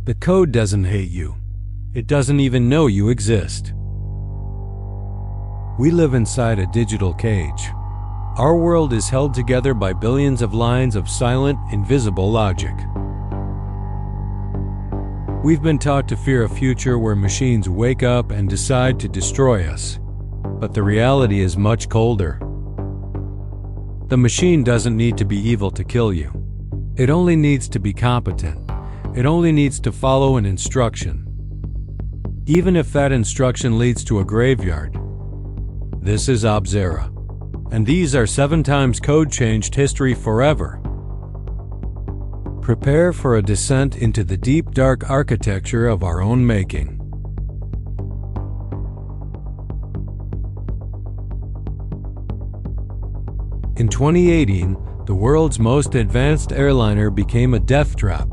The code doesn't hate you. It doesn't even know you exist. We live inside a digital cage. Our world is held together by billions of lines of silent, invisible logic. We've been taught to fear a future where machines wake up and decide to destroy us. But the reality is much colder. The machine doesn't need to be evil to kill you. It only needs to be competent. It only needs to follow an instruction. Even if that instruction leads to a graveyard. This is Obzera. And these are 7 times code-changed history forever. Prepare for a descent into the deep, dark architecture of our own making. In 2018, the world's most advanced airliner became a death trap.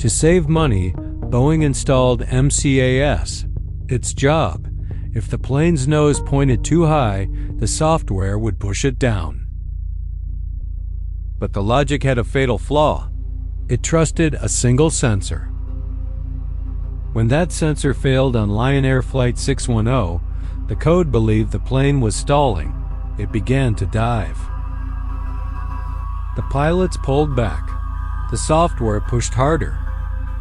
To save money, Boeing installed MCAS. Its job: if the plane's nose pointed too high, the software would push it down. But the logic had a fatal flaw. It trusted a single sensor. When that sensor failed on Lion Air Flight 610, the code believed the plane was stalling. It began to dive. The pilots pulled back. The software pushed harder.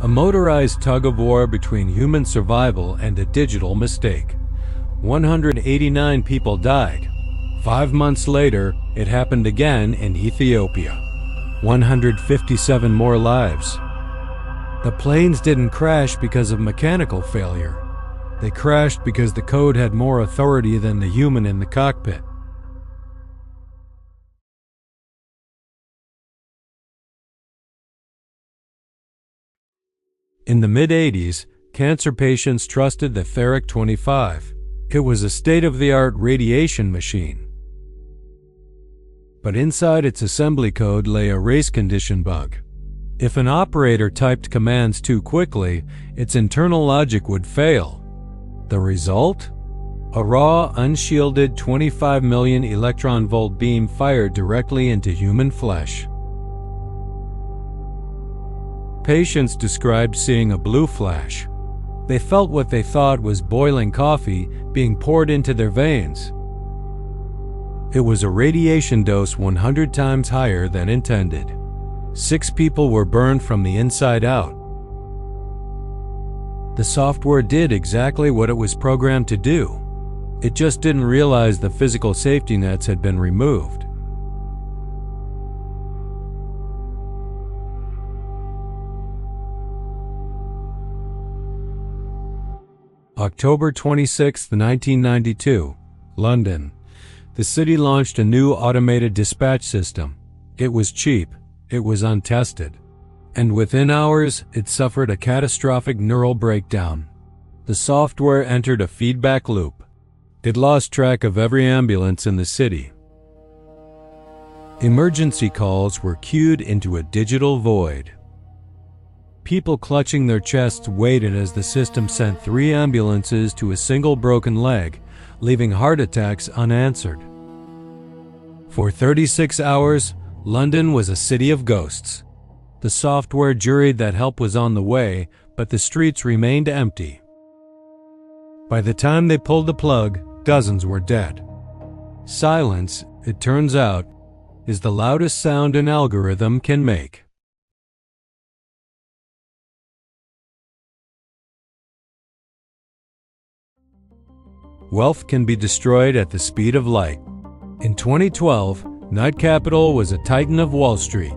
A motorized tug-of-war between human survival and a digital mistake. 189 people died. 5 months later, it happened again in Ethiopia. 157 more lives. The planes didn't crash because of mechanical failure. They crashed because the code had more authority than the human in the cockpit. In the mid-80s, cancer patients trusted the Theric 25. It was a state-of-the-art radiation machine. But inside its assembly code lay a race condition bug. If an operator typed commands too quickly, its internal logic would fail. The result? A raw, unshielded 25 million electron-volt beam fired directly into human flesh. Patients described seeing a blue flash. They felt what they thought was boiling coffee being poured into their veins. It was a radiation dose 100 times higher than intended. 6 people were burned from the inside out. The software did exactly what it was programmed to do. It just didn't realize the physical safety nets had been removed. October 26, 1992, London. The city launched a new automated dispatch system. It was cheap, it was untested, and within hours it suffered a catastrophic neural breakdown. The software entered a feedback loop. It lost track of every ambulance in the city. Emergency calls were queued into a digital void. People clutching their chests waited as the system sent 3 ambulances to a single broken leg, leaving heart attacks unanswered. For 36 hours, London was a city of ghosts. The software juried that help was on the way, but the streets remained empty. By the time they pulled the plug, dozens were dead. Silence, it turns out, is the loudest sound an algorithm can make. Wealth can be destroyed at the speed of light. In 2012, Knight Capital was a titan of Wall Street.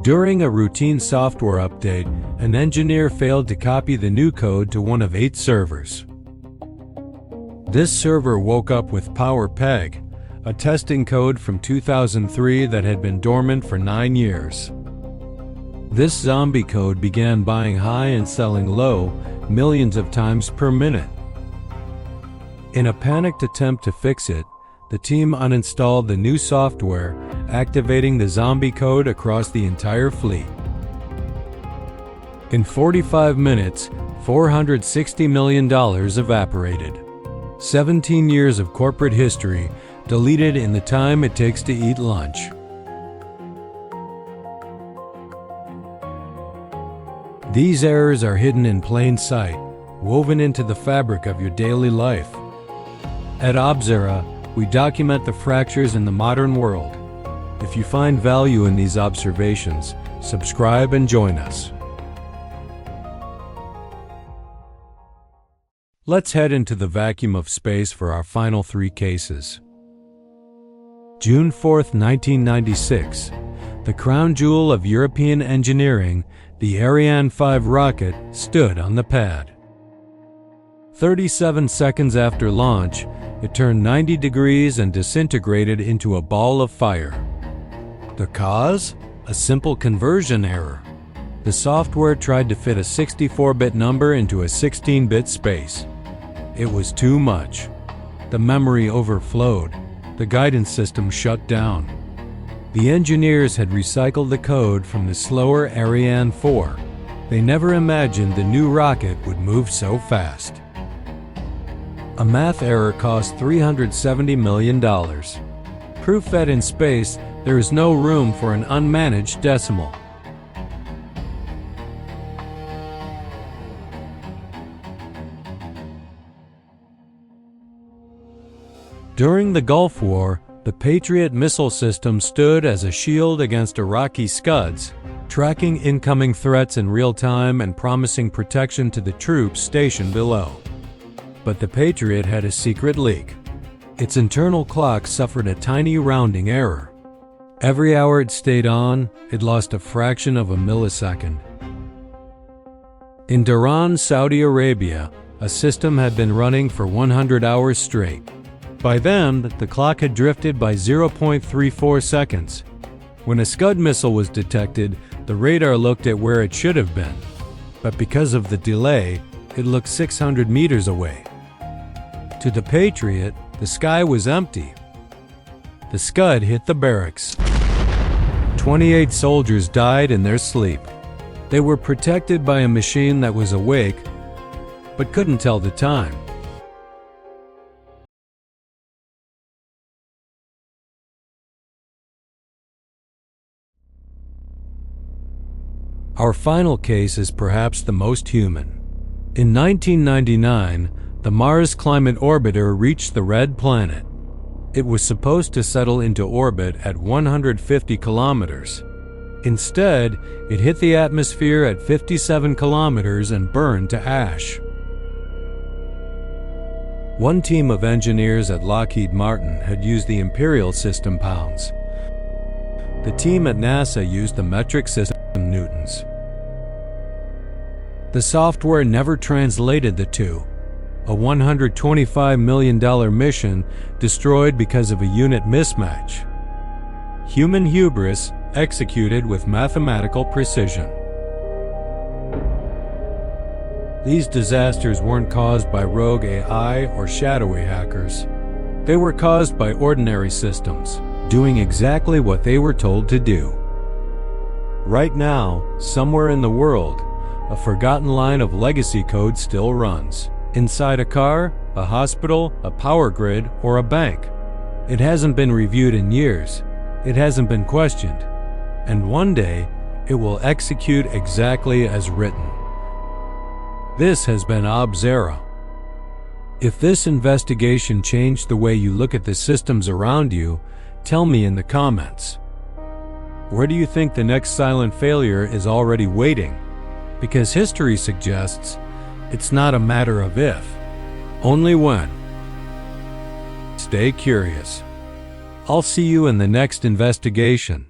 During a routine software update, an engineer failed to copy the new code to one of 8 servers. This server woke up with PowerPeg, a testing code from 2003 that had been dormant for 9 years. This zombie code began buying high and selling low, millions of times per minute. In a panicked attempt to fix it, the team uninstalled the new software, activating the zombie code across the entire fleet. In 45 minutes, $460 million evaporated. 17 years of corporate history deleted in the time it takes to eat lunch. These errors are hidden in plain sight, woven into the fabric of your daily life. At Obzera, we document the fractures in the modern world. If you find value in these observations, subscribe and join us. Let's head into the vacuum of space for our final 3 cases. June 4, 1996. The crown jewel of European engineering, the Ariane 5 rocket, stood on the pad. 37 seconds after launch, it turned 90 degrees and disintegrated into a ball of fire. The cause? A simple conversion error. The software tried to fit a 64-bit number into a 16-bit space. It was too much. The memory overflowed. The guidance system shut down. The engineers had recycled the code from the slower Ariane 4. They never imagined the new rocket would move so fast. A math error cost $370 million. Proof that in space, there is no room for an unmanaged decimal. During the Gulf War, the Patriot missile system stood as a shield against Iraqi Scuds, tracking incoming threats in real time and promising protection to the troops stationed below. But the Patriot had a secret leak. Its internal clock suffered a tiny rounding error. Every hour it stayed on, it lost a fraction of a millisecond. In Dhahran, Saudi Arabia, a system had been running for 100 hours straight. By then, the clock had drifted by 0.34 seconds. When a Scud missile was detected, the radar looked at where it should have been. But because of the delay, it looked 600 meters away. To the Patriot, the sky was empty. The Scud hit the barracks. 28 soldiers died in their sleep. They were protected by a machine that was awake, but couldn't tell the time. Our final case is perhaps the most human. In 1999, the Mars Climate Orbiter reached the Red Planet. It was supposed to settle into orbit at 150 kilometers. Instead, it hit the atmosphere at 57 kilometers and burned to ash. One team of engineers at Lockheed Martin had used the imperial system pounds. The team at NASA used the metric system newtons. The software never translated the two. A $125 million mission destroyed because of a unit mismatch. Human hubris executed with mathematical precision. These disasters weren't caused by rogue AI or shadowy hackers. They were caused by ordinary systems, doing exactly what they were told to do. Right now, somewhere in the world, a forgotten line of legacy code still runs. Inside a car, a hospital, a power grid, or a bank. It hasn't been reviewed in years. It hasn't been questioned. And one day, it will execute exactly as written. This has been Obzera. If this investigation changed the way you look at the systems around you, tell me in the comments. Where do you think the next silent failure is already waiting? Because history suggests it's not a matter of if, only when. Stay curious. I'll see you in the next investigation.